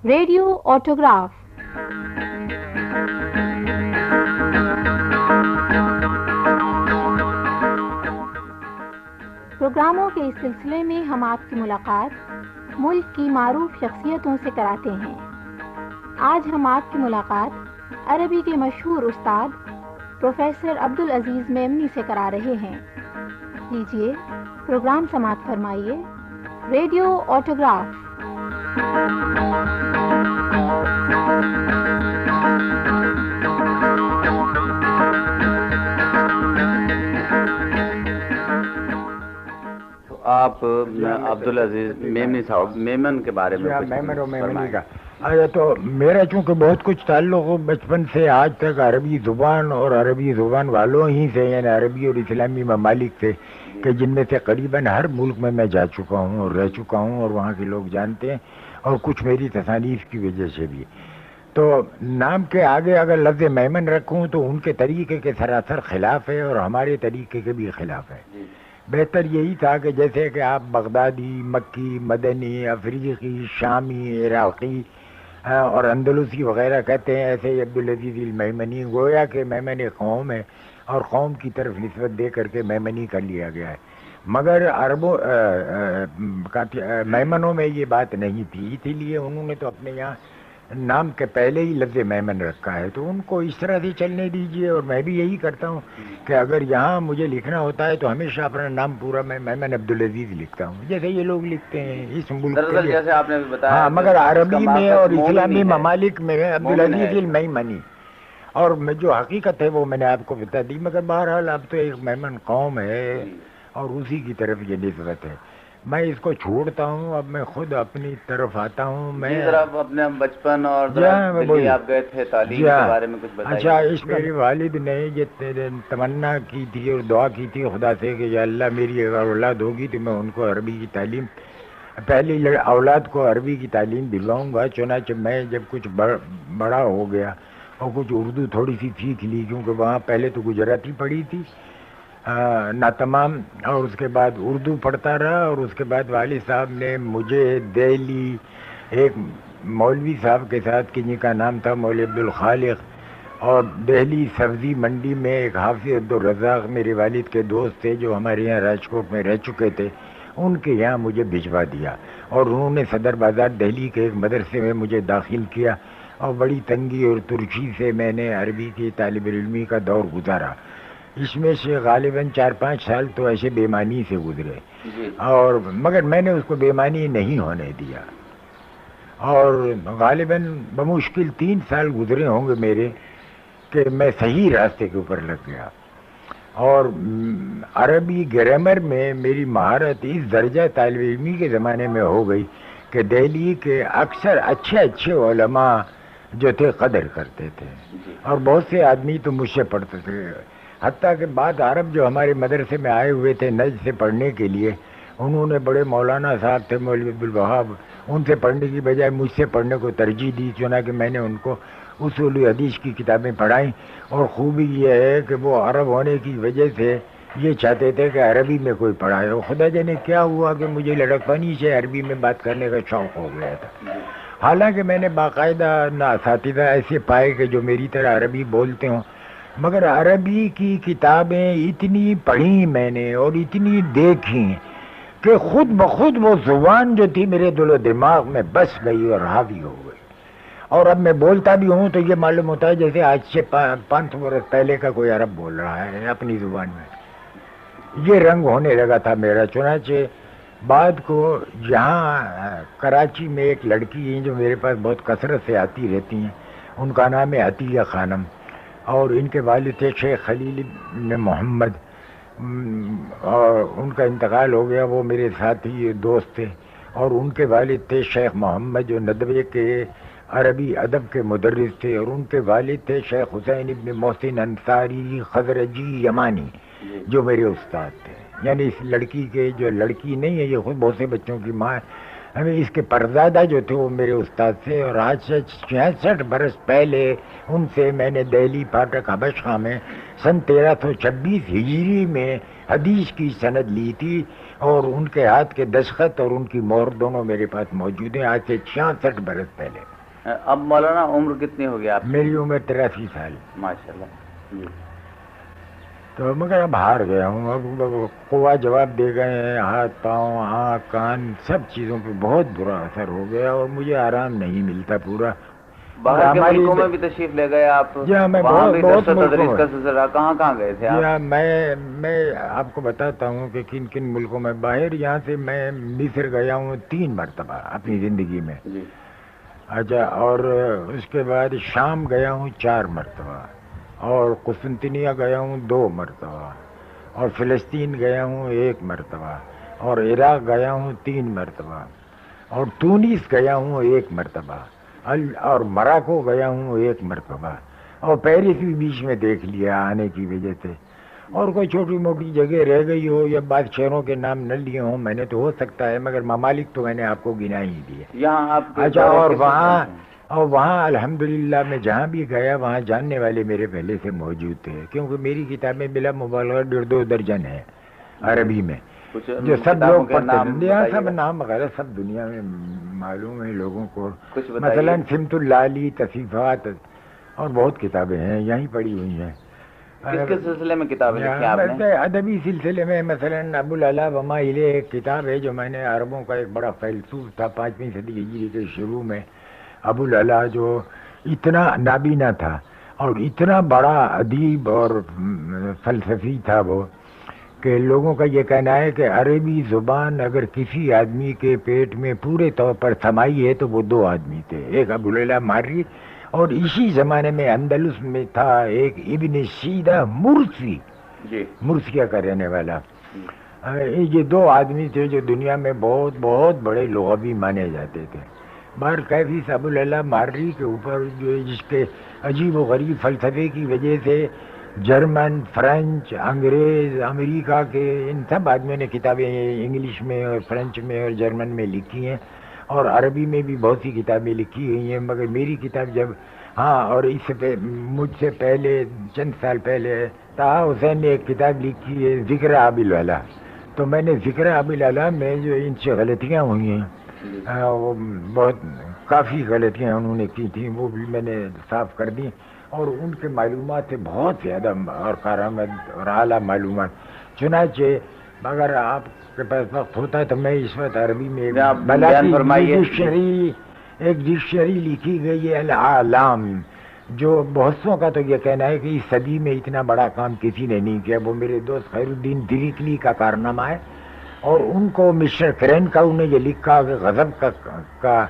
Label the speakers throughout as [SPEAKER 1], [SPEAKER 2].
[SPEAKER 1] Radio autograph. پروگراموں کے اس سلسلے میں ہم آپ کی ملاقات ملک کی معروف شخصیتوں سے کراتے ہیں۔ آج ہم آپ کی ملاقات عربی کے مشہور استاد پروفیسر عبدالعزیز میمنی سے کرا رہے ہیں۔ لیجیے پروگرام سماعت فرمائیے، ریڈیو آٹوگراف۔
[SPEAKER 2] آپ عبدالعزیز میمنی صاحب میمن کے بارے میں
[SPEAKER 3] میمن اور میمنی کا تو میرا چونکہ بہت کچھ تعلق بچپن سے آج تک عربی زبان اور عربی زبان والوں ہی سے، یعنی عربی اور اسلامی ممالک سے، کہ جن میں سے قریباً ہر ملک میں جا چکا ہوں اور رہ چکا ہوں، اور وہاں کے لوگ جانتے ہیں، اور کچھ میری تصانیف کی وجہ سے بھی۔ تو نام کے آگے اگر لفظ میمن رکھوں تو ان کے طریقے کے سراسر خلاف ہے اور ہمارے طریقے کے بھی خلاف ہے۔ بہتر یہی تھا کہ جیسے کہ آپ بغدادی، مکی، مدنی، افریقی، شامی، عراقی اور اندلسی وغیرہ کہتے ہیں، ایسے ہی عبدالعزیز المیمنی، گویا کہ میمن ایک قوم ہے اور قوم کی طرف نسبت دے کر کے میمنی کر لیا گیا ہے۔ مگر عربوں میمنوں میں یہ بات نہیں تھی، اسی لیے انہوں نے تو اپنے یہاں نام کے پہلے ہی لفظ میمن رکھا ہے، تو ان کو اس طرح سے چلنے دیجئے۔ اور میں بھی یہی کرتا ہوں کہ اگر یہاں مجھے لکھنا ہوتا ہے تو ہمیشہ اپنا نام پورا میں میمن عبدالعزیز لکھتا ہوں، جیسے یہ لوگ لکھتے ہیں اس ملک کے لیے،
[SPEAKER 2] جیسے آپ نے بھی بتایا۔
[SPEAKER 3] ہاں، مگر عربی میں اور اسلامی ممالک میں عبدالعزیز المیمنی، اور جو حقیقت ہے وہ میں نے آپ کو بتا دی۔ مگر بہرحال اب تو ایک میمن قوم ہے اور اسی کی طرف یہ نسبت ہے۔ میں اس کو چھوڑتا ہوں، اب میں خود اپنی طرف آتا ہوں۔ میں
[SPEAKER 2] اپنے بچپن اور دلی آپ گئے تھے، تعلیم کے بارے میں کچھ بتائیے۔
[SPEAKER 3] اچھا، اس میرے والد نے یہ تمنا کی تھی اور دعا کی تھی خدا سے کہ یا اللہ میری اگر اولاد ہوگی تو میں ان کو عربی کی تعلیم، پہلی اولاد کو عربی کی تعلیم دلواؤں گا۔ چنانچہ میں جب کچھ بڑا ہو گیا اور کچھ اردو تھوڑی سی سیکھ لی، کیونکہ وہاں پہلے تو گجراتی پڑھی تھی ناتمام، اور اس کے بعد اردو پڑھتا رہا، اور اس کے بعد والد صاحب نے مجھے دہلی ایک مولوی صاحب کے ساتھ، کنہیں کا نام تھا مولوی عبدالخالق، اور دہلی سبزی منڈی میں ایک حافظ عبدالرزاق میرے والد کے دوست تھے جو ہمارے یہاں راجکوٹ میں رہ چکے تھے، ان کے یہاں مجھے بھجوا دیا، اور انہوں نے صدر بازار دہلی کے ایک مدرسے میں مجھے داخل کیا، اور بڑی تنگی اور ترشی سے میں نے عربی کی طالب علمی کا دور گزارا۔ اس میں سے غالباً 4-5 سال تو ایسے بےمانی سے گزرے، اور مگر میں نے اس کو بےمانی نہیں ہونے دیا، اور غالباً بمشکل 3 سال گزرے ہوں گے میرے کہ میں صحیح راستے کے اوپر لگ گیا، اور عربی گرامر میں میری مہارت اس درجہ طالب علمی کے زمانے میں ہو گئی کہ دہلی کے اکثر اچھے علماء جو تھے قدر کرتے تھے، اور بہت سے آدمی تو مجھ سے پڑھتے تھے، حتیٰ کہ بعض عرب جو ہمارے مدرسے میں آئے ہوئے تھے نجد سے پڑھنے کے لیے، انہوں نے بڑے مولانا صاحب تھے مولوی عبدالوہاب، ان سے پڑھنے کی بجائے مجھ سے پڑھنے کو ترجیح دی، چنانچہ میں نے ان کو اصول حدیث کی کتابیں پڑھائیں۔ اور خوبی یہ ہے کہ وہ عرب ہونے کی وجہ سے یہ چاہتے تھے کہ عربی میں کوئی پڑھائے، اور خدا جانے کیا ہوا کہ مجھے لڑکپنی سے عربی میں بات کرنے کا شوق ہو گیا تھا، حالانکہ میں نے باقاعدہ اساتذہ ایسے پائے کہ جو میری طرح عربی بولتے ہوں، مگر عربی کی کتابیں اتنی پڑھی میں نے اور اتنی دیکھی کہ خود بخود وہ زبان جو تھی میرے دل و دماغ میں بس گئی اور حاوی ہو گئی، اور اب میں بولتا بھی ہوں تو یہ معلوم ہوتا ہے جیسے آج سے 500 برس پہلے کا کوئی عرب بول رہا ہے اپنی زبان میں۔ یہ رنگ ہونے لگا تھا میرا۔ چنانچہ بعد کو یہاں کراچی میں ایک لڑکی ہیں جو میرے پاس بہت کثرت سے آتی رہتی ہیں، ان کا نام ہے عطیہ خانم، اور ان کے والد تھے شیخ خلیل بن محمد، اور ان کا انتقال ہو گیا، وہ میرے ساتھی دوست تھے، اور ان کے والد تھے شیخ محمد جو ندوے کے عربی ادب کے مدرس تھے، اور ان کے والد تھے شیخ حسین ابن محسن انصاری خزرجی یمانی جو میرے استاد تھے۔ یعنی اس لڑکی کے جو لڑکی نہیں ہے، یہ خود بہت سے بچوں کی ماں ہے، ہمیں اس کے پرزادہ جو تھے وہ میرے استاد تھے، اور آج سے 66 برس پہلے ان سے میں نے دہلی پھاٹک حبش خاں میں سن 1326 ہجری میں حدیث کی سند لی تھی، اور ان کے ہاتھ کے دستخط اور ان کی مہر دونوں میرے پاس موجود ہیں، آج سے 66 برس پہلے۔
[SPEAKER 2] اب مولانا عمر کتنی ہو گئی آپ؟
[SPEAKER 3] میری عمر 83 سال.
[SPEAKER 2] ماشاءاللہ. جی.
[SPEAKER 3] تو مگر اب ہار گیا ہوں. اب قوا جواب دے گئے ہیں. ہاتھ پاؤں آنکھ کان سب چیزوں پہ بہت برا اثر ہو گیا اور مجھے آرام نہیں ملتا پورا.
[SPEAKER 2] باہر کے ملکوں میں بھی تشریف لے گئے آپ؟
[SPEAKER 3] جی ہاں، میں
[SPEAKER 2] وہاں بھی
[SPEAKER 3] بہت
[SPEAKER 2] درس و تدریس کا سلسلہ کہاں کہاں گئے تھے آپ؟
[SPEAKER 3] جی ہاں، میں آپ کو بتاتا ہوں کہ کن کن ملکوں میں. باہر یہاں سے میں مصر گیا ہوں 3 مرتبہ اپنی زندگی میں.
[SPEAKER 2] جی.
[SPEAKER 3] اچھا. اور اس کے بعد شام گیا ہوں 4 مرتبہ اور قسطنطنیہ گیا ہوں 2 مرتبہ اور فلسطین گیا ہوں 1 مرتبہ اور عراق گیا ہوں 3 مرتبہ اور تونس گیا ہوں 1 مرتبہ اور مراکو گیا ہوں 1 مرتبہ اور پیرس بھی بیچ میں دیکھ لیا آنے کی وجہ سے. اور کوئی چھوٹی موٹی جگہ رہ گئی ہو یا بعض شہروں کے نام نہ لیے ہوں میں نے تو ہو سکتا ہے، مگر ممالک تو میں نے آپ کو گنا ہی دیے.
[SPEAKER 2] یہاں آپ
[SPEAKER 3] اچھا. اور وہاں الحمدللہ میں جہاں بھی گیا وہاں جاننے والے میرے پہلے سے موجود تھے، کیونکہ میری کتابیں بلا مبالغہ 1.5 درجن ہیں عربی میں جو سب لوگ پڑھتے ہیں. سب نام وغیرہ سب دنیا میں معلوم ہے لوگوں کو. مثلا سمت اللالی، تصیفات اور بہت کتابیں ہیں یہیں پڑھی ہوئی ہیں.
[SPEAKER 2] کس کے سلسلے میں کتابیں لکھی آپ نے؟
[SPEAKER 3] ادبی سلسلے میں. مثلا ابو العلا وما الیہ ایک کتاب ہے جو میں نے عربوں کا ایک بڑا فیلسوف تھا 5ویں صدی ہجری کے شروع میں. ابو العلا جو اتنا نابینا تھا اور اتنا بڑا ادیب اور فلسفی تھا وہ کہ لوگوں کا یہ کہنا ہے کہ عربی زبان اگر کسی آدمی کے پیٹ میں پورے طور پر سمائی ہے تو وہ 2 آدمی تھے. ایک ابو العلا ماری اور اسی زمانے میں اندلس میں تھا ایک ابن سیدہ مرسی. جی. مرسیہ کا رہنے والا. یہ 2 آدمی تھے جو دنیا میں بہت بہت بڑے لغوی مانے جاتے تھے. بہر کیفی ابو العلا ماری کے اوپر جو جس کے عجیب و غریب فلسفے کی وجہ سے جرمن، فرینچ، انگریز، امریکہ کے ان سب آدمیوں نے کتابیں انگلش میں اور فرینچ میں اور جرمن میں لکھی ہیں اور عربی میں بھی بہت سی کتابیں لکھی ہوئی ہیں. مگر میری کتاب جب اور اس سے مجھ سے پہلے چند سال پہلے طاہا حسین نے ایک کتاب لکھی ہے ذکر ابی العلا. تو میں نے ذکر ابی العلا میں جو ان سے غلطیاں ہوئی ہیں وہ بہت کافی غلطیاں انہوں نے کی تھیں وہ بھی میں نے صاف کر دی اور ان کے معلومات سے بہت زیادہ اور کارآمد اور اعلیٰ معلومات. چنانچہ اگر آپ کے پاس وقت ہوتا ہے تو میں اس وقت عربی میں ایک ڈکشنری لکھی گئی ہے الاعلام جو بہتوں کا تو یہ کہنا ہے کہ اس صدی میں اتنا بڑا کام کسی نے نہیں کیا. وہ میرے دوست خیر الدین دریکلی کا کارنامہ ہے اور ان کو مسٹر کرینکاؤ نے یہ لکھا کہ غضب کا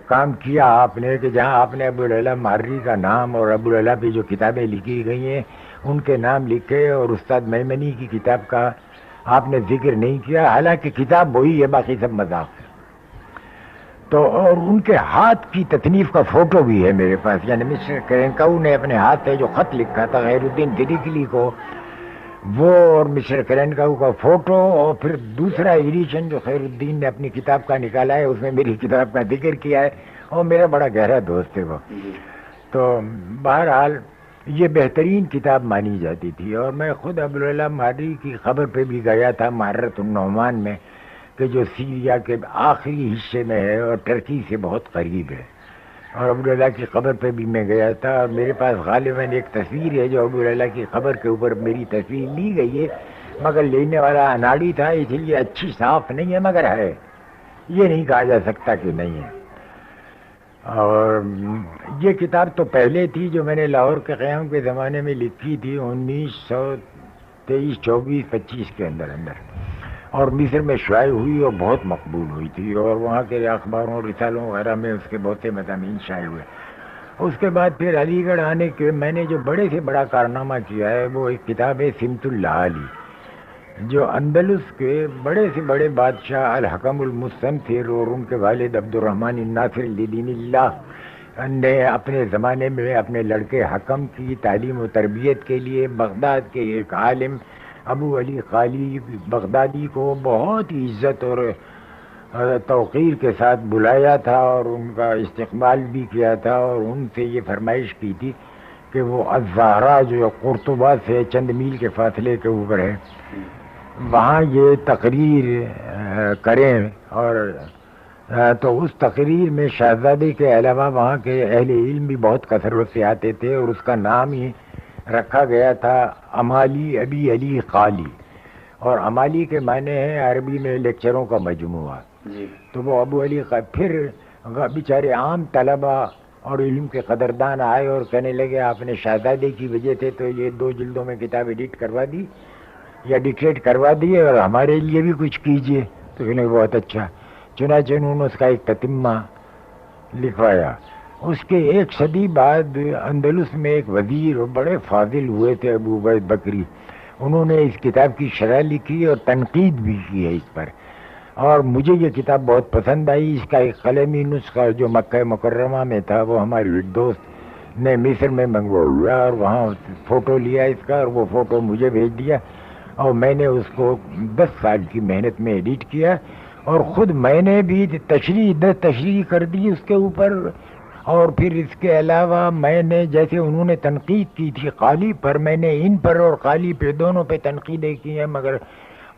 [SPEAKER 3] کام کیا آپ نے کہ جہاں آپ نے ابو العلا ماری کا نام اور ابو العلا پہ جو کتابیں لکھی گئی ہیں ان کے نام لکھے اور استاد میمنی کی کتاب کا آپ نے ذکر نہیں کیا، حالانکہ کتاب وہی ہے باقی سب مذاق ہے. تو اور ان کے ہاتھ کی تصنیف کا فوٹو بھی ہے میرے پاس. یعنی مسٹر کرینکاؤ نے اپنے ہاتھ سے جو خط لکھا تھا خیر الدین دریکلی کو وہ اور مسٹر کرینکاؤ کا فوٹو اور پھر دوسرا ایڈیشن جو خیر الدین نے اپنی کتاب کا نکالا ہے اس میں میری کتاب کا ذکر کیا ہے اور میرا بڑا گہرا دوست ہے وہ. تو بہرحال یہ بہترین کتاب مانی جاتی تھی اور میں خود ابو العلا ماری کی خبر پہ بھی گیا تھا معرۃ النعمان میں کہ جو سیریا کے آخری حصے میں ہے اور ٹرکی سے بہت قریب ہے اور ابو العلا کی قبر پہ بھی میں گیا تھا اور میرے پاس غالباً ایک تصویر ہے جو ابو العلا کی قبر کے اوپر میری تصویر لی گئی ہے مگر لینے والا اناڑی تھا اس لیے اچھی صاف نہیں ہے مگر ہے، یہ نہیں کہا جا سکتا کہ نہیں ہے. اور یہ کتاب تو پہلے تھی جو میں نے لاہور کے قیام کے زمانے میں لکھی تھی 1923 24 25 کے اندر اور مصر میں شائع ہوئی اور بہت مقبول ہوئی تھی اور وہاں کے اخباروں رسالوں وغیرہ میں اس کے بہت سے مضامین شائع ہوئے. اس کے بعد پھر علی گڑھ آنے کے میں نے جو بڑے سے بڑا کارنامہ کیا ہے وہ ایک کتاب ہے سمت اللالی جو اندلس کے بڑے سے بڑے بادشاہ الحکم المستنصر اور ان کے والد عبد الرحمن الناصر لدین اللہ نے اپنے زمانے میں اپنے لڑکے حکم کی تعلیم و تربیت کے لیے بغداد کے ایک عالم ابو علی قالی بغدادی کو بہت ہی عزت اور توقیر کے ساتھ بلایا تھا اور ان کا استقبال بھی کیا تھا اور ان سے یہ فرمائش کی تھی کہ وہ الزہرا جو قرطبہ سے چند میل کے فاصلے کے اوپر ہے وہاں یہ تقریر کریں اور تو اس تقریر میں شہزادے کے علاوہ وہاں کے اہل علم بھی بہت کثرت سے آتے تھے، اور اس کا نام ہی رکھا گیا تھا امالی ابی علی قالی، اور امالی کے معنی ہیں عربی میں لیکچروں کا مجموعہ جی۔ تو وہ ابو علی پھر بیچارے عام طلبہ اور علم کے قدردان آئے اور کہنے لگے آپ نے شہزادے کی وجہ سے تو یہ 2 جلدوں میں کتاب ایڈٹ کروا دی یا ڈکٹیٹ کروا دی، اور ہمارے لیے بھی کچھ کیجئے۔ تو انہیں بہت اچھا، چنانچہ انہوں نے اس کا ایک تتمہ لکھوایا۔ اس کے 1 صدی بعد اندلس میں ایک وزیر اور بڑے فاضل ہوئے تھے ابو عبید بکری، انہوں نے اس کتاب کی شرح لکھی اور تنقید بھی کی ہے اس پر، اور مجھے یہ کتاب بہت پسند آئی۔ اس کا ایک قلمی نسخہ جو مکہ مکرمہ میں تھا وہ ہمارے دوست نے مصر میں منگوایا، اور وہاں فوٹو لیا اس کا، اور وہ فوٹو مجھے بھیج دیا، اور میں نے اس کو 10 سال کی محنت میں ایڈٹ کیا، اور خود میں نے بھی تشریح کر دی اس کے اوپر۔ اور پھر اس کے علاوہ میں نے جیسے انہوں نے تنقید کی تھی قالی پر، میں نے ان پر اور قالی پہ دونوں پہ تنقیدیں کی ہیں، مگر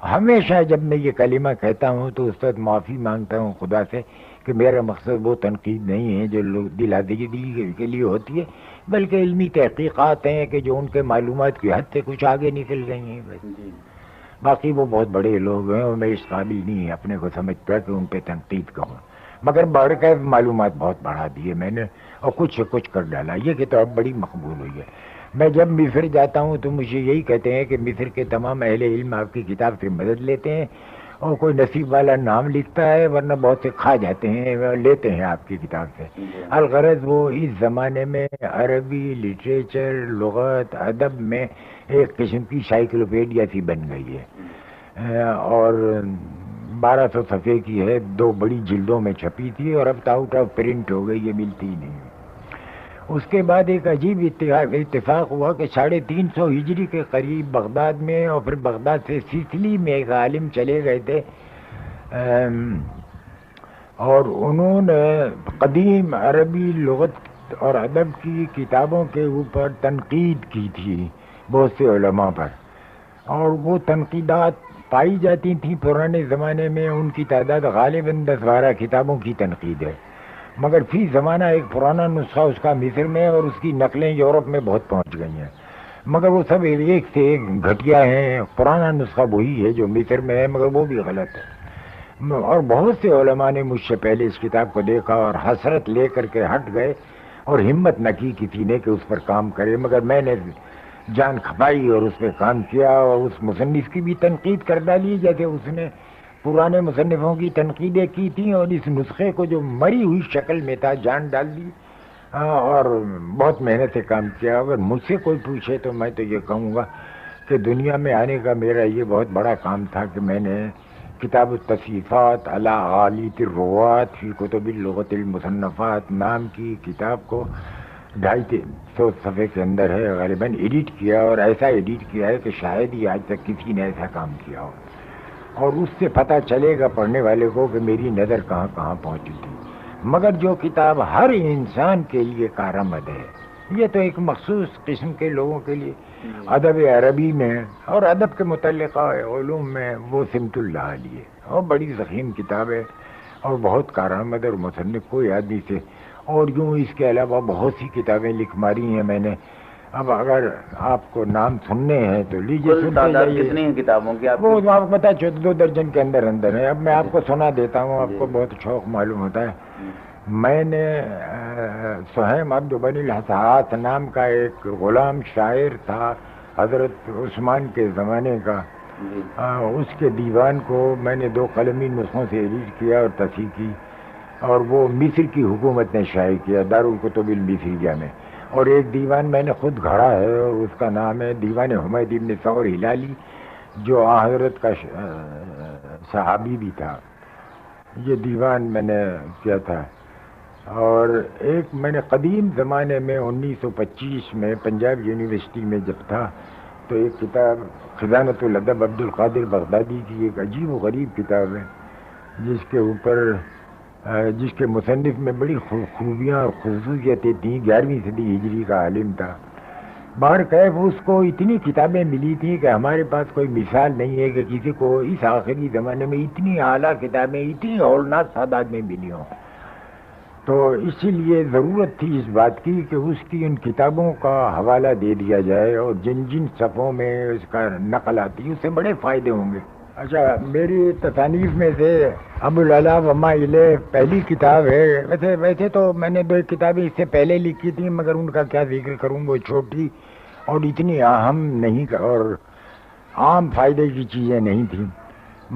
[SPEAKER 3] ہمیشہ جب میں یہ کلمہ کہتا ہوں تو اس وقت معافی مانگتا ہوں خدا سے کہ میرا مقصد وہ تنقید نہیں ہے جو لوگ دل آزادی کے لیے ہوتی ہے، بلکہ علمی تحقیقات ہیں کہ جو ان کے معلومات کی حد سے کچھ آگے نکل گئی ہیں بس۔ باقی وہ بہت بڑے لوگ ہیں اور میں اس قابل نہیں اپنے کو سمجھتا کہ ان پہ تنقید کروں، مگر بڑھ کر معلومات بہت بڑھا دیے میں نے اور کچھ سے کچھ کر ڈالا۔ یہ کتاب بڑی مقبول ہوئی ہے۔ میں جب مصر جاتا ہوں تو مجھے یہی کہتے ہیں کہ مصر کے تمام اہل علم آپ کی کتاب سے مدد لیتے ہیں، اور کوئی نصیب والا نام لکھتا ہے، ورنہ بہت سے کھا جاتے ہیں، لیتے ہیں آپ کی کتاب سے۔ الغرض وہ اس زمانے میں عربی لٹریچر، لغت، ادب میں ایک قسم کی سائیکلوپیڈیا سی بن گئی ہے، اور 1200 صفحے کی ہے، 2 بڑی جلدوں میں چھپی تھی، اور اب آؤٹ آف پرنٹ ہو گئی، یہ ملتی ہی نہیں۔ اس کے بعد ایک عجیب اتفاق ہوا کہ 350 ہجری کے قریب بغداد میں، اور پھر بغداد سے سیسلی میں ایک عالم چلے گئے تھے، اور انہوں نے قدیم عربی لغت اور ادب کی کتابوں کے اوپر تنقید کی تھی بہت سے علماء پر، اور وہ تنقیدات پائی جاتی تھیں پرانے زمانے میں، ان کی تعداد غالباً 10-12 کتابوں کی تنقید ہے، مگر فی زمانہ ایک پرانا نسخہ اس کا مصر میں، اور اس کی نقلیں یورپ میں بہت پہنچ گئی ہیں، مگر وہ سب ایک سے ایک گھٹیا ہیں۔ پرانا نسخہ وہی ہے جو مصر میں ہے، مگر وہ بھی غلط ہے، اور بہت سے علماء نے مجھ سے پہلے اس کتاب کو دیکھا اور حسرت لے کر کے ہٹ گئے، اور ہمت نہ کی کسی نے کہ اس پر کام کرے، مگر میں نے جان کھپائی اور اس پہ کام کیا، اور اس مصنف کی بھی تنقید کر ڈالی جیسے اس نے پرانے مصنفوں کی تنقیدیں کی تھیں، اور اس نسخے کو جو مری ہوئی شکل میں تھا جان ڈال دی، اور بہت محنت سے کام کیا۔ اگر مجھ سے کوئی پوچھے تو میں تو یہ کہوں گا کہ دنیا میں آنے کا میرا یہ بہت بڑا کام تھا کہ میں نے کتاب التصیفات علی غالیۃ الروات فی کتب اللغۃ المصنفات نام کی کتاب کو 250 صفحے کے اندر ہے غالباً ایڈٹ کیا، اور ایسا ایڈٹ کیا ہے کہ شاید ہی آج تک کسی نے ایسا کام کیا ہو، اور اس سے پتہ چلے گا پڑھنے والے کو کہ میری نظر کہاں کہاں پہنچی تھی۔ مگر جو کتاب ہر انسان کے لیے کارآمد ہے، یہ تو ایک مخصوص قسم کے لوگوں کے لیے ادب عربی میں اور ادب کے متعلقہ علوم میں وہ سمت اللہ علیہ، اور بڑی ضخیم کتاب ہے اور بہت کارآمد اور مصنف کوئی آدمی سے، اور یوں اس کے علاوہ بہت سی کتابیں لکھ ماری ہیں میں نے۔ اب اگر آپ کو نام سننے ہیں تو لیجیے،
[SPEAKER 2] کتنی ہیں کتابوں کی؟
[SPEAKER 3] وہ آپ کو پتا 2 درجن کے اندر ہے۔ اب میں آپ کو سنا دیتا ہوں، آپ کو بہت شوق معلوم ہوتا ہے۔ میں نے سہیم عبد بنی الحساس نام کا ایک غلام شاعر تھا حضرت عثمان کے زمانے کا، اس کے دیوان کو میں نے 2 قلمی نسخوں سے ایڈٹ کیا اور تصحیح کی، اور وہ مصر کی حکومت نے شائع کیا دارالکتب المصریہ میں، اور ایک دیوان میں نے خود گھڑا ہے، اور اس کا نام ہے دیوان حمید ابن ثور ہلالی، جو حضرت کا صحابی بھی تھا۔ یہ دیوان میں نے کیا تھا، اور ایک میں نے قدیم زمانے میں 1925 میں پنجاب یونیورسٹی میں جب تھا تو ایک کتاب خزانۃ الادب عبد القادر بغدادی کی ایک عجیب و غریب کتاب ہے، جس کے مصنف میں بڑی خوبیاں اور خصوصیتیں تھیں۔ 11ویں صدی ہجری کا عالم تھا، باہر کیف اس کو اتنی کتابیں ملی تھیں کہ ہمارے پاس کوئی مثال نہیں ہے کہ کسی کو اس آخری زمانے میں اتنی اعلیٰ کتابیں اتنی ہولناک تعداد میں ملی ہوں. تو اسی لیے ضرورت تھی اس بات کی کہ اس کی ان کتابوں کا حوالہ دے دیا جائے اور جن جن صفحوں میں اس کا نقل آتی اس سے بڑے فائدے ہوں گے. اچھا، میری تصانیف میں سے ابو العلا وما الیہ پہلی کتاب ہے. ویسے تو میں نے 2 کتابیں اس سے پہلے لکھی تھیں، مگر ان کا کیا ذکر کروں، وہ چھوٹی اور اتنی اہم نہیں اور عام فائدے کی چیزیں نہیں تھیں.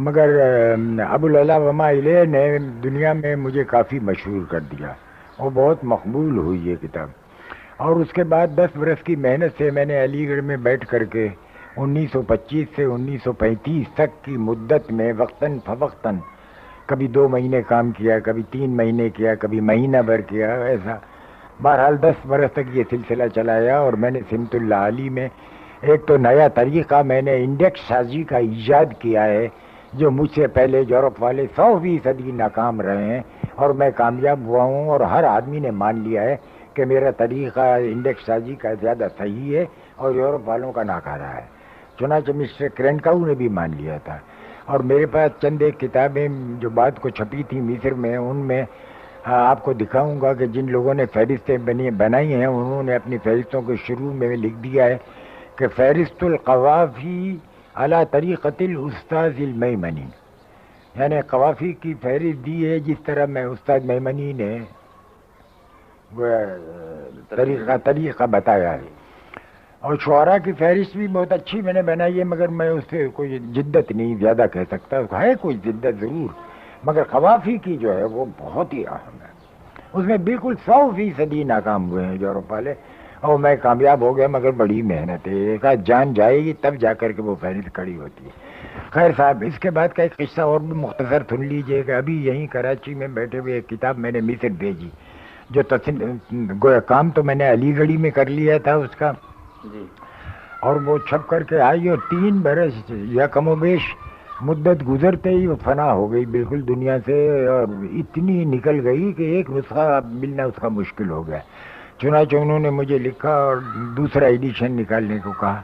[SPEAKER 3] مگر ابو العلا وما الیہ نے دنیا میں مجھے کافی مشہور کر دیا، وہ بہت مقبول ہوئی یہ کتاب. اور اس کے بعد 10 برس کی محنت سے میں نے علی گڑھ میں بیٹھ کر کے 1925 سے 1935 تک کی مدت میں وقتاً فوقتاً کبھی 2 مہینے کام کیا، کبھی 3 مہینے کیا، کبھی مہینہ بھر کیا، ایسا. بہرحال 10 برس تک یہ سلسلہ چلایا. اور میں نے سمت اللہ علی میں ایک تو نیا طریقہ میں نے انڈیکس سازی کا ایجاد کیا ہے، جو مجھ سے پہلے یورپ والے 100% ناکام رہے ہیں اور میں کامیاب ہوا ہوں، اور ہر آدمی نے مان لیا ہے کہ میرا طریقہ انڈیکس سازی کا زیادہ صحیح ہے اور یورپ والوں کا ناکارہ ہے. چنانچہ مسٹر کرینکاؤ نے بھی مان لیا تھا. اور میرے پاس چند ایک کتابیں جو بعد کو چھپی تھیں مصر میں، ان میں آپ کو دکھاؤں گا کہ جن لوگوں نے فہرستیں بنائی ہیں انہوں نے اپنی فہرستوں کے شروع میں لکھ دیا ہے کہ فہرست القوافی علی طریقۃ الاستاذ المیمنی، یعنی قوافی کی فہرست دی ہے جس طرح میں استاد میمنی نے طریقہ بتایا ہے. اور شعراء کی فہرست بھی بہت اچھی میں نے بنائی ہے، مگر میں اس سے کوئی جدت نہیں زیادہ کہہ سکتا. ہے کوئی جدت ضرور، مگر قوافی کی جو ہے وہ بہت ہی اہم ہے. اس میں بالکل 100% ناکام ہوئے ہیں یورپ والے، اور میں کامیاب ہو گیا، مگر بڑی محنت ہے. ایک آدھ جان جائے گی تب جا کر کے وہ فہرست کھڑی ہوتی ہے. خیر صاحب، اس کے بعد کا ایک قصہ اور بھی مختصر سن لیجئے کہ ابھی یہیں کراچی میں بیٹھے ہوئے ایک کتاب میں نے مصر بھیجی، جو گویا کام تو میں نے علی گڑھی میں کر لیا تھا اس کا
[SPEAKER 2] جی،
[SPEAKER 3] اور وہ چھپ کر کے آئی، اور 3 برس یا کم و بیش مدت گزرتے ہی وہ فنا ہو گئی بالکل دنیا سے، اور اتنی نکل گئی کہ ایک نسخہ ملنا اس کا مشکل ہو گیا. چنانچہ انہوں نے مجھے لکھا اور دوسرا ایڈیشن نکالنے کو کہا،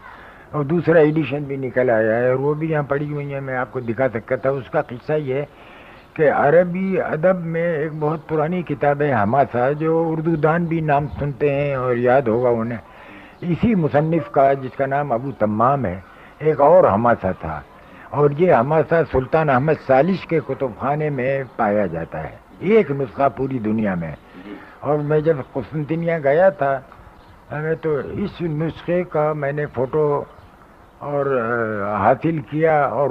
[SPEAKER 3] اور دوسرا ایڈیشن بھی نکل آیا ہے، اور وہ بھی یہاں پڑی ہوئی ہیں، میں آپ کو دکھا سکتا تھا. اس کا قصہ یہ ہے کہ عربی ادب میں ایک بہت پرانی کتاب ہے حماسہ، جو اردو دان بھی نام سنتے ہیں اور یاد ہوگا انہیں. اسی مصنف کا جس کا نام ابو تمام ہے ایک اور حماسہ تھا، اور یہ حماسہ سلطان احمد ثالث کے کتب خانے میں پایا جاتا ہے، ایک نسخہ پوری دنیا میں. اور میں جب قسطنطنیہ گیا تھا تو اس نسخے کا میں نے فوٹو اور حاصل کیا، اور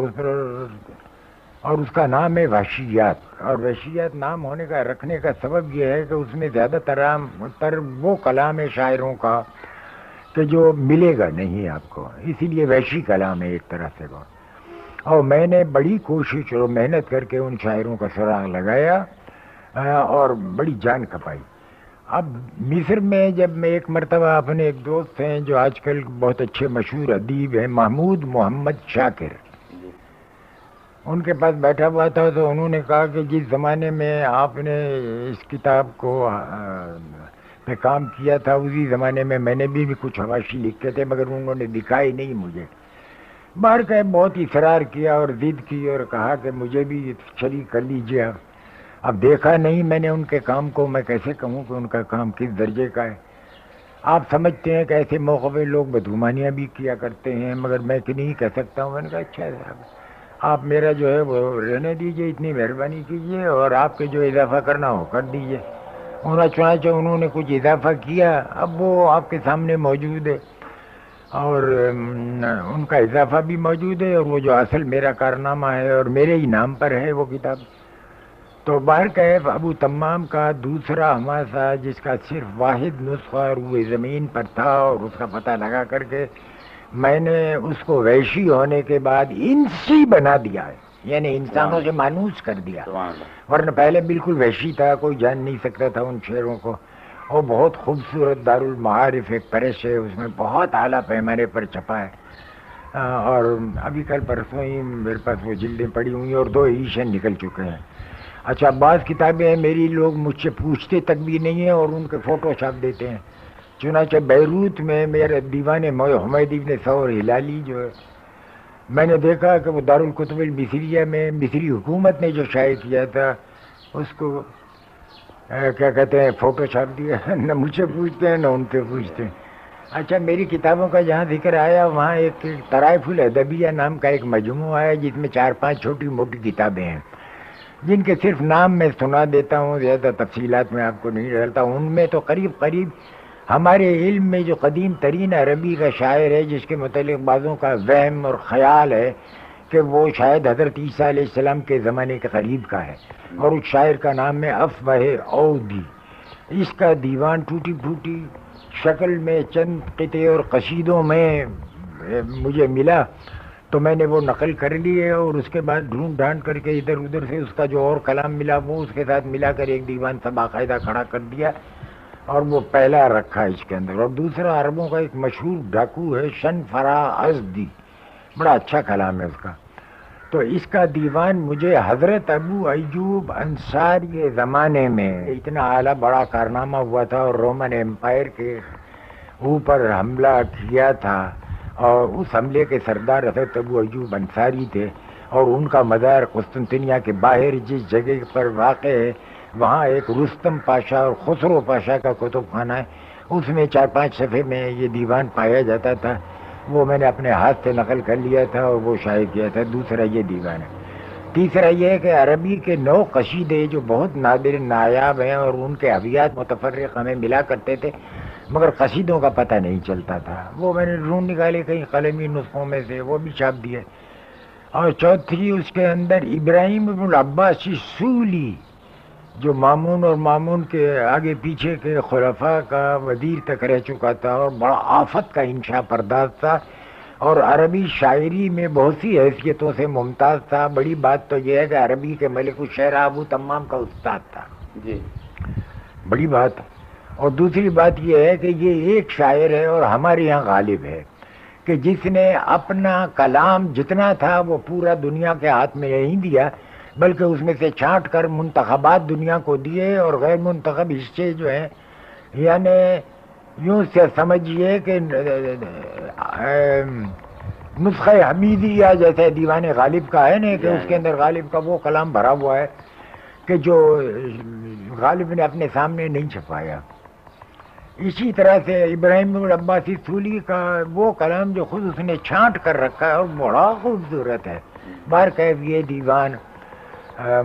[SPEAKER 3] اس کا نام ہے وحشیات. اور وحشیات نام ہونے کا رکھنے کا سبب یہ ہے کہ اس میں زیادہ تر وہ کلام ہے شاعروں کا کہ جو ملے گا نہیں آپ کو، اسی لیے وحشی کلام ہے ایک طرح سے. اور میں نے بڑی کوشش اور محنت کر کے ان شاعروں کا سراغ لگایا اور بڑی جان کھپائی. اب مصر میں جب میں ایک مرتبہ اپنے ایک دوست ہیں جو آج کل بہت اچھے مشہور ادیب ہیں، محمود محمد شاکر، ان کے پاس بیٹھا ہوا تھا، تو انہوں نے کہا کہ جس زمانے میں آپ نے اس کتاب کو پہ کام کیا تھا اسی زمانے میں میں نے بھی کچھ حواشی لکھے تھے، مگر انہوں نے دکھائے نہیں مجھے. باہر کا بہت اصرار کیا اور ضد کی اور کہا کہ مجھے بھی شریک کر لیجیے. اب دیکھا نہیں میں نے ان کے کام کو، میں کیسے کہوں کہ ان کا کام کس درجے کا ہے. آپ سمجھتے ہیں کہ ایسے موقع پہ لوگ بدگمانیاں بھی کیا کرتے ہیں، مگر میں کہ نہیں کہہ سکتا ہوں. میں نے کہا اچھا صاحب، آپ میرا جو ہے وہ رہنے دیجئے، اتنی مہربانی کیجئے، اور آپ کے جو اضافہ کرنا ہو کر دیجئے. چنانچہ انہوں نے کچھ اضافہ کیا، اب وہ آپ کے سامنے موجود ہے، اور ان کا اضافہ بھی موجود ہے، اور وہ جو اصل میرا کارنامہ ہے اور میرے ہی نام پر ہے وہ کتاب. تو باہر کیف ابو تمام کا دوسرا حماسہ جس کا صرف واحد نسخہ روئے زمین پر تھا، اور اس کا پتہ لگا کر کے میں نے اس کو وحشی ہونے کے بعد انسی بنا دیا ہے، یعنی انسانوں سے مانوس کر دیا، ورنہ پہلے بالکل وحشی تھا، کوئی جان نہیں سکتا تھا ان شعروں کو. اور بہت خوبصورت دارالمعارف ایک پریس ہے، اس میں بہت اعلیٰ پیمانے پر چھپا ہے، اور ابھی کل پرسوں ہی میرے پاس وہ جلدیں پڑی ہوئی ہیں اور 2 ایڈیشن نکل چکے ہیں. اچھا، بعض کتابیں ہیں میری لوگ مجھ سے پوچھتے تک بھی نہیں ہیں اور ان کے فوٹو چھاپ دیتے ہیں. چنانچہ بیروت میں میرا دیوان حمید ابن ثور ہلالی جو ہے، میں نے دیکھا کہ وہ دارالکتب المصریہ میں مصری حکومت نے جو شائع کیا تھا اس کو کیا کہتے ہیں فوٹو چھاپ دیا. نہ مجھ سے پوچھتے ہیں نہ ان سے پوچھتے ہیں. اچھا میری کتابوں کا جہاں ذکر آیا وہاں ایک طرائف الادبیہ نام کا ایک مجموعہ ہے جس میں 4-5 چھوٹی موٹی کتابیں ہیں جن کے صرف نام میں سنا دیتا ہوں، زیادہ تفصیلات میں آپ کو نہیں ڈالتا. ان میں تو قریب ہمارے علم میں جو قدیم ترین عربی کا شاعر ہے جس کے متعلق بعضوں کا وہم اور خیال ہے کہ وہ شاید حضرت عیسیٰ علیہ السلام کے زمانے کے قریب کا ہے، اور اس شاعر کا نام ہے افوہ عودی. اس کا دیوان ٹوٹی پھوٹی شکل میں چند قطعے اور قصیدوں میں مجھے ملا تو میں نے وہ نقل کر لیے، اور اس کے بعد ڈھونڈ ڈھانڈ کر کے ادھر ادھر سے اس کا جو اور کلام ملا وہ اس کے ساتھ ملا کر ایک دیوان سا باقاعدہ کھڑا کر دیا، اور وہ پہلا رکھا اس کے اندر. اور دوسرا عربوں کا ایک مشہور ڈاکو ہے شنفرا ازدی، بڑا اچھا کلام ہے اس کا. تو اس کا دیوان مجھے حضرت ابو ایوب انصاری کے زمانے میں اتنا اعلیٰ بڑا کارنامہ ہوا تھا اور رومن ایمپائر کے اوپر حملہ کیا تھا، اور اس حملے کے سردار حضرت ابو ایوب انصاری تھے، اور ان کا مزار قسطنطنیہ کے باہر جس جگہ پر واقع ہے وہاں ایک رستم پاشا اور خسرو پاشا کا کتب خانہ ہے، اس میں 4-5 صفحے میں یہ دیوان پایا جاتا تھا. وہ میں نے اپنے ہاتھ سے نقل کر لیا تھا اور وہ شائع کیا تھا. دوسرا یہ دیوان ہے. تیسرا یہ ہے کہ عربی کے 9 قصیدے جو بہت نادر نایاب ہیں اور ان کے ابیات متفرق ہمیں ملا کرتے تھے مگر قصیدوں کا پتہ نہیں چلتا تھا، وہ میں نے ڈھونڈ نکالے کئی قلمی نسخوں میں سے، وہ بھی چھاپ دیے. اور چوتھی اس کے اندر ابراہیم ابن العباس سولی جو مامون اور مامون کے آگے پیچھے کے خلفاء کا وزیر تک رہ چکا تھا اور بڑا آفت کا انشاء پرداز تھا اور عربی شاعری میں بہت سی حیثیتوں سے ممتاز تھا. بڑی بات تو یہ ہے کہ عربی کے ملک الشعراء ابو تمام کا استاد تھا.
[SPEAKER 2] جی
[SPEAKER 3] بڑی بات. اور دوسری بات یہ ہے کہ یہ ایک شاعر ہے اور ہمارے یہاں غالب ہے کہ جس نے اپنا کلام جتنا تھا وہ پورا دنیا کے ہاتھ میں نہیں دیا بلکہ اس میں سے چھانٹ کر منتخبات دنیا کو دیے، اور غیر منتخب حصے جو ہیں یعنی یوں سے سمجھیے کہ نسخہ حمیدیہ جیسے دیوان غالب کا ہے نا کہ اس کے اندر غالب کا وہ کلام بھرا ہوا ہے کہ جو غالب نے اپنے سامنے نہیں چھپایا. اسی طرح سے ابراہیم بن العباس سولی کا وہ کلام جو خود اس نے چھانٹ کر رکھا ہے اور بڑا خوبصورت ہے. بہرکیف یہ دیوان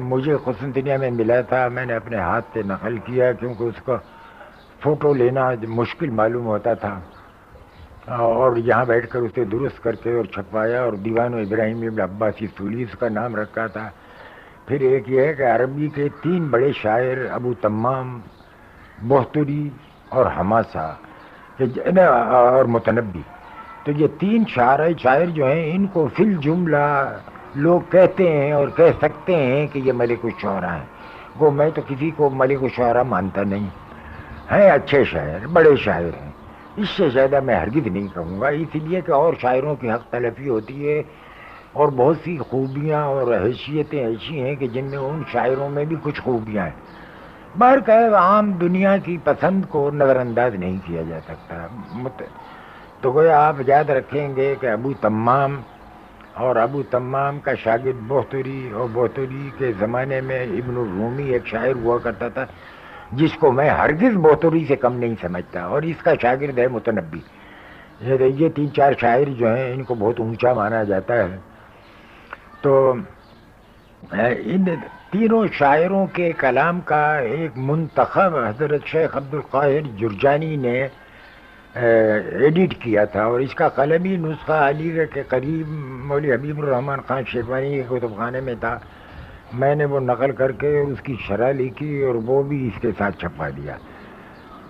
[SPEAKER 3] مجھے قسطنطنیہ میں ملا تھا، میں نے اپنے ہاتھ سے نقل کیا کیونکہ اس کا فوٹو لینا مشکل معلوم ہوتا تھا، اور یہاں بیٹھ کر اسے درست کر کے اور چھپوایا، اور دیوان ابراہیم ابن عباس سولی اس کا نام رکھا تھا. پھر ایک یہ ہے کہ عربی کے 3 بڑے شاعر ابو تمام، بہتری اور حماسہ اور متنبی، تو یہ 3 شاعر جو ہیں ان کو فی الجملہ لوگ کہتے ہیں اور کہہ سکتے ہیں کہ یہ ملک الشعراء ہیں. وہ میں تو کسی کو ملک الشعراء مانتا نہیں. ہیں اچھے شاعر، بڑے شاعر ہیں، اس سے زیادہ میں ہرگز نہیں کہوں گا، اس لیے کہ اور شاعروں کی حق تلفی ہوتی ہے اور بہت سی خوبیاں اور حیثیتیں ایسی ہیں کہ جن میں ان شاعروں میں بھی کچھ خوبیاں ہیں. بہرکیف عام دنیا کی پسند کو نظر انداز نہیں کیا جا سکتا. تو گویا آپ یاد رکھیں گے کہ ابو تمام اور ابو تمام کا شاگرد بہتری، اور بہتری کے زمانے میں ابن الرومی ایک شاعر ہوا کرتا تھا جس کو میں ہرگز بہتری سے کم نہیں سمجھتا، اور اس کا شاگرد ہے متنبی. یہ 3-4 شاعر جو ہیں ان کو بہت اونچا مانا جاتا ہے. تو ان تینوں شاعروں کے کلام کا ایک منتخب حضرت شیخ عبد القاہر جرجانی نے ایڈٹ کیا تھا، اور اس کا قلمی نسخہ علی گڑھ کے قریب مولوی حبیب الرحمن خان شیروانی کے کتب خانے میں تھا. میں نے وہ نقل کر کے اس کی شرح لکھی اور وہ بھی اس کے ساتھ چھپا دیا.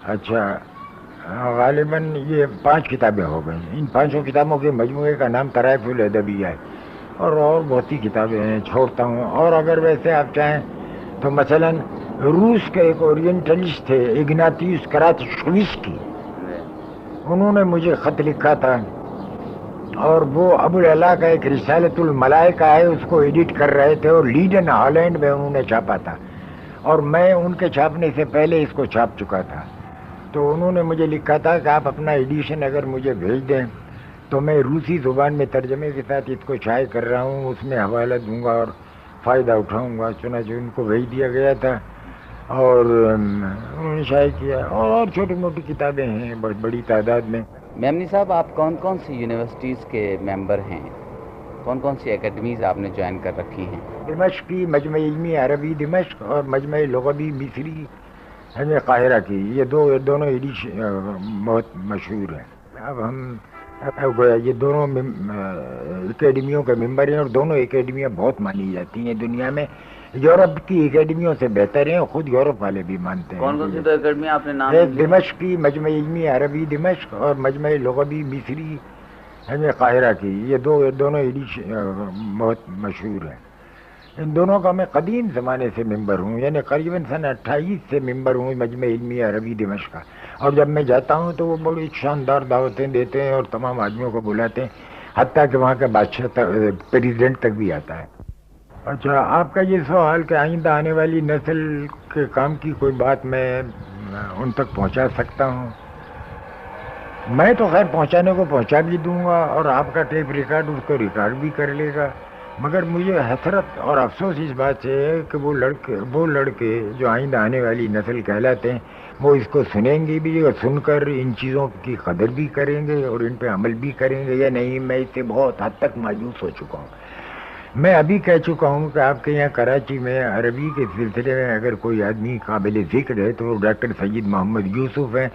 [SPEAKER 3] اچھا غالباً یہ 5 کتابیں ہو گئیں. ان 5 کتابوں کے مجموعے کا نام طرائف الادبیہ ہے، اور بہت سی کتابیں ہیں، چھوڑتا ہوں. اور اگر ویسے آپ چاہیں تو مثلا روس کے ایک اورینٹلسٹ تھے اگناتیوس کراتشویسکی، انہوں نے مجھے خط لکھا تھا، اور وہ ابو العلا کا ایک رسالۃ الملائکہ ہے اس کو ایڈٹ کر رہے تھے، اور لیڈن ہالینڈ میں انہوں نے چھاپا تھا، اور میں ان کے چھاپنے سے پہلے اس کو چھاپ چکا تھا. تو انہوں نے مجھے لکھا تھا کہ آپ اپنا ایڈیشن اگر مجھے بھیج دیں تو میں روسی زبان میں ترجمے کے ساتھ اس کو شائع کر رہا ہوں، اس میں حوالہ دوں گا اور فائدہ اٹھاؤں گا. چنانچہ ان کو بھیج دیا گیا تھا اور انہوں نے شائع کیا. اور چھوٹی موٹی کتابیں ہیں بہت بڑی تعداد میں.
[SPEAKER 2] میمنی صاحب، آپ کون کون سی یونیورسٹیز کے ممبر ہیں؟ کون کون سی اکیڈمیز آپ نے جوائن کر رکھی ہیں؟
[SPEAKER 3] دمشق کی مجمع علمی عربی دمشق اور مجمع لغوی مصری قاہرہ کی، یہ دونوں ایڈیشن بہت مشہور ہیں. اب ہم یہ دونوں اکیڈمیوں کے ممبر ہیں اور دونوں اکیڈمیاں بہت مانی جاتی ہیں دنیا میں. یورپ کی اکیڈمیوں سے بہتر ہیں، خود یورپ والے بھی مانتے ہیں.
[SPEAKER 2] کون کون سی دو اکیڈمیاں آپ نے نام؟
[SPEAKER 3] ایک دمشق کی مجمع علمی عربی دمشق اور مجمع لغوی مصری قاہرہ کی، یہ دونوں ایڈیشن بہت مشہور ہیں. ان دونوں کا میں قدیم زمانے سے ممبر ہوں، یعنی قریباً سن 28 سے ممبر ہوں مجمع علمی عربی دمشق کا. اور جب میں جاتا ہوں تو وہ بڑی شاندار دعوتیں دیتے ہیں اور تمام آدمیوں کو بلاتے ہیں، حتیٰ کہ وہاں کا بادشاہ پریزیڈنٹ تک بھی آتا ہے. اچھا، آپ کا یہ سوال کہ آئندہ آنے والی نسل کے کام کی کوئی بات میں ان تک پہنچا سکتا ہوں، میں تو خیر پہنچانے کو پہنچا بھی دوں گا اور آپ کا ٹیپ ریکارڈ اس کو ریکارڈ بھی کر لے گا. مگر مجھے حسرت اور افسوس اس بات سے ہے کہ وہ لڑکے جو آئندہ آنے والی نسل کہلاتے ہیں وہ اس کو سنیں گے بھی اور سن کر ان چیزوں کی قدر بھی کریں گے اور ان پہ عمل بھی کریں گے یا نہیں. میں اس سے بہت حد تک مایوس ہو چکا ہوں. میں ابھی کہہ چکا ہوں کہ آپ کے یہاں کراچی میں عربی کے سلسلے میں اگر کوئی آدمی قابل ذکر ہے تو وہ ڈاکٹر سید محمد یوسف ہیں،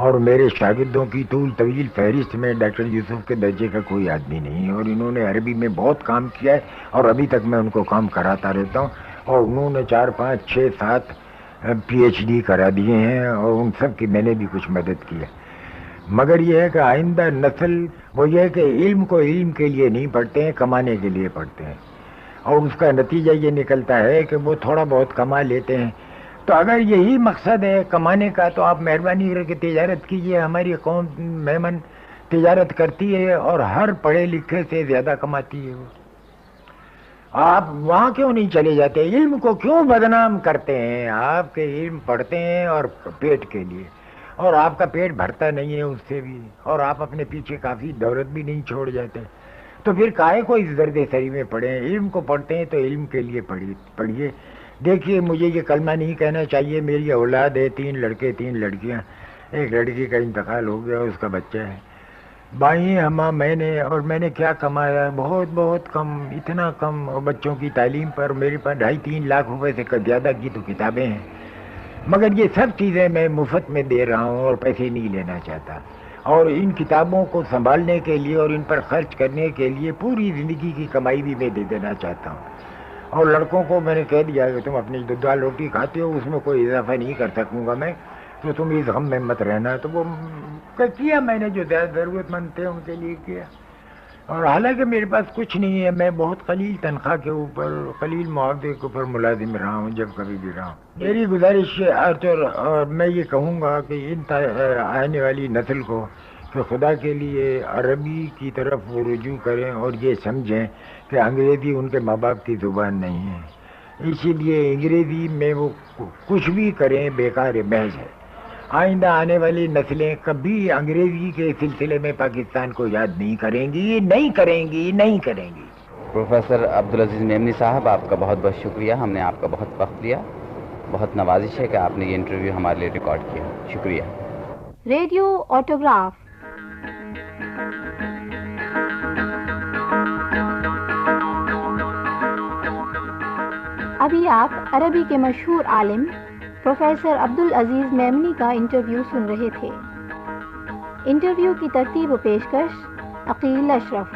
[SPEAKER 3] اور میرے شاگردوں کی طویل فہرست میں ڈاکٹر یوسف کے درجے کا کوئی آدمی نہیں ہے. اور انہوں نے عربی میں بہت کام کیا ہے اور ابھی تک میں ان کو کام کراتا رہتا ہوں. اور انہوں نے 4 5 6 7 PhD کرا دیے ہیں اور ان سب کی میں نے بھی کچھ مدد کی ہے. مگر یہ ہے کہ آئندہ نسل وہ یہ ہے کہ علم کو علم کے لیے نہیں پڑھتے ہیں، کمانے کے لیے پڑھتے ہیں، اور اس کا نتیجہ یہ نکلتا ہے کہ وہ تھوڑا بہت کما لیتے ہیں. تو اگر یہی مقصد ہے کمانے کا تو آپ مہربانی کر کے تجارت کیجئے. ہماری قوم میمن تجارت کرتی ہے اور ہر پڑھے لکھے سے زیادہ کماتی ہے. آپ وہاں کیوں نہیں چلے جاتے؟ علم کو کیوں بدنام کرتے ہیں؟ آپ کے علم پڑھتے ہیں اور پیٹ کے لیے، اور آپ کا پیٹ بھرتا نہیں ہے اس سے بھی، اور آپ اپنے پیچھے کافی دولت بھی نہیں چھوڑ جاتے. تو پھر کاہے کو اس درد سری میں پڑھیں؟ علم کو پڑھتے ہیں تو علم کے لیے پڑھیے. دیکھیے، مجھے یہ کلمہ نہیں کہنا چاہیے. میری اولاد ہے، 3 لڑکے 3 لڑکیاں. ایک لڑکی کا انتقال ہو گیا، اس کا بچہ ہے. بائیں ہمہ میں نے کیا کمایا؟ بہت بہت کم، اتنا کم. اور بچوں کی تعلیم پر میرے پاس 2.5-3 لاکھ روپے سے زیادہ کی تو کتابیں ہیں. مگر یہ سب چیزیں میں مفت میں دے رہا ہوں اور پیسے نہیں لینا چاہتا. اور ان کتابوں کو سنبھالنے کے لیے اور ان پر خرچ کرنے کے لیے پوری زندگی کی کمائی بھی میں دے دینا چاہتا ہوں. اور لڑکوں کو میں نے کہہ دیا کہ تم اپنی 2 دال روٹی کھاتے ہو، اس میں کوئی اضافہ نہیں کر سکوں گا میں، تو تم اس غم میں مت رہنا. تو وہ کیا میں نے جو زیادہ ضرورت مند تھے ان کے لیے کیا. اور حالانکہ میرے پاس کچھ نہیں ہے، میں بہت قلیل تنخواہ کے اوپر، قلیل معاوضے کے اوپر ملازم رہا ہوں جب کبھی بھی رہا ہوں. میری گزارش اور میں یہ کہوں گا کہ ان آنے والی نسل کو کہ خدا کے لیے عربی کی طرف وہ رجوع کریں اور یہ سمجھیں کہ انگریزی ان کے ماں باپ کی زبان نہیں ہے. اسی لیے انگریزی میں وہ کچھ بھی کریں بیکار محض ہے. آئندہ آنے والی نسلیں کبھی انگریزی کے سلسلے میں پاکستان کو یاد نہیں کریں گی.
[SPEAKER 2] پروفیسر عبدالعزیز میمنی صاحب، آپ کا بہت بہت شکریہ. ہم نے آپ کا بہت وقت لیا. بہت نوازش ہے کہ آپ نے یہ انٹرویو ہمارے لیے ریکارڈ کیا. شکریہ.
[SPEAKER 1] Radio autograph. ابھی آپ عربی کے مشہور عالم پروفیسر عبدالعزیز میمنی کا انٹرویو سن رہے تھے. انٹرویو کی ترتیب و پیشکش عقیل اشرف.